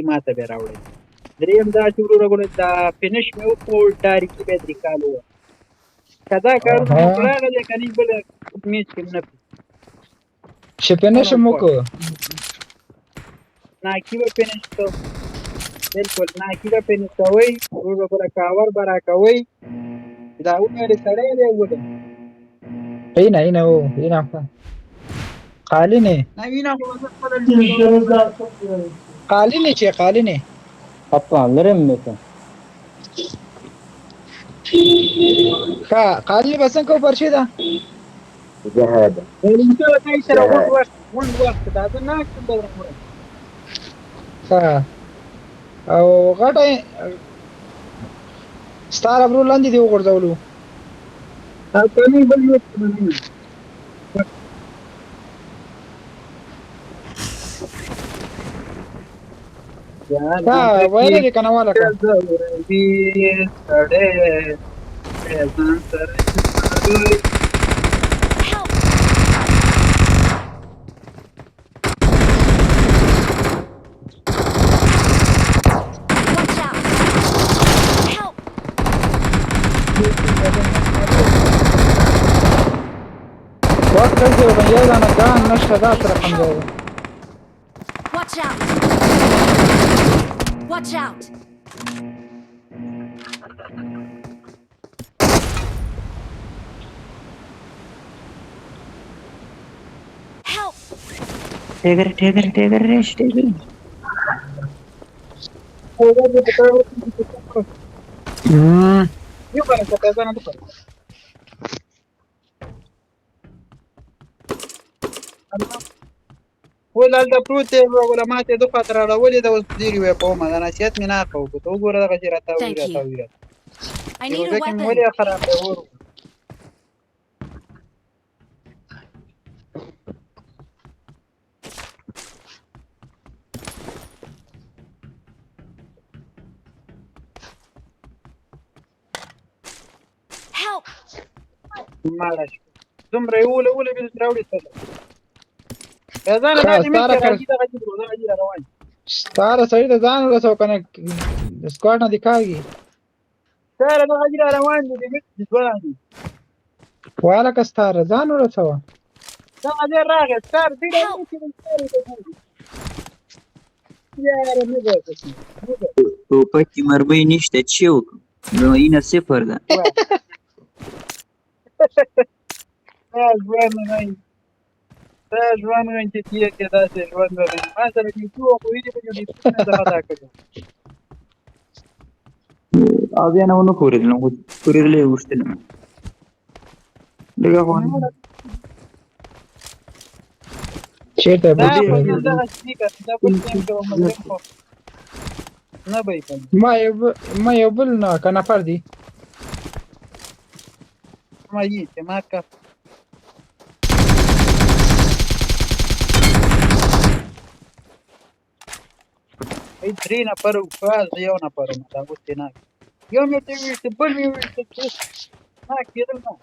ماته به راوړی دریم دا چې وروره دا فینش مې وکړو ډایرکټلي به یې ترې کال ووهه که دا کارونه مو راغلی که نه بله میچ کې نه کړو چې فینش مو وکړو ناکي به فینش کړو بلکل ناکي به فینش کوئ وروره بله کاور به راکوئ دا ومېړې سړی دی ولې اینه قالینې نه وینه خو به زه خپله قالینې چې قالینې Apa, ngerem itu. قالینې به څنګه پرشي ده Jahat. لمسه به کوي سره غونډ وخت دا زه ناست یم به راوړم او غټه ستا ربرو لاندې دې وغورځولو او که نه بل یو څه به نه وي ویلې دې که نه والکه وقت دلته یو بنجای دانه ګان نشته دا سره کم ځای دی Watch out! Watch out! Help! Tiger, rest, tiger. یو کنه څه پیدا نه تو ول هلته پروت دی ولا ماته د خاطر راولې د اوس ډېری وې په ما دا نصیحت مې نه کوو ته وګوره دغه چې راته وی I need a weapon. ولې خراب دی ور Help! مالش دومره یوله به راوړي څه ځان باندې مې راځي دغه چې روان ستاره سړی ته ځان ورسو کنه سکواډ نه دی کاږي سره دغه چې روان دي دې ځوان دي والا که ستاره ځان ورسو دا دې راغی سر دې چې یاره مې وځي ټوپکې مرمۍ نشته چې وکړو نو اینه صفر ده ژوند نه چې تیر کې داسې ژوند ورغی ما سره چې څو خو دې په دې څه دا کړو او بیا نه ونه پورېدل نو پورېدلې وشتل لږه خو چیرته دا بوټي دا چې دا په څه کوم نه به ما یو بل نه کنه پر دی ما یې چې ما کا ای درې نفر فاز یو نفر دا اوس نه یو مې ته وی چې بل مې وی چې ما کېدل نه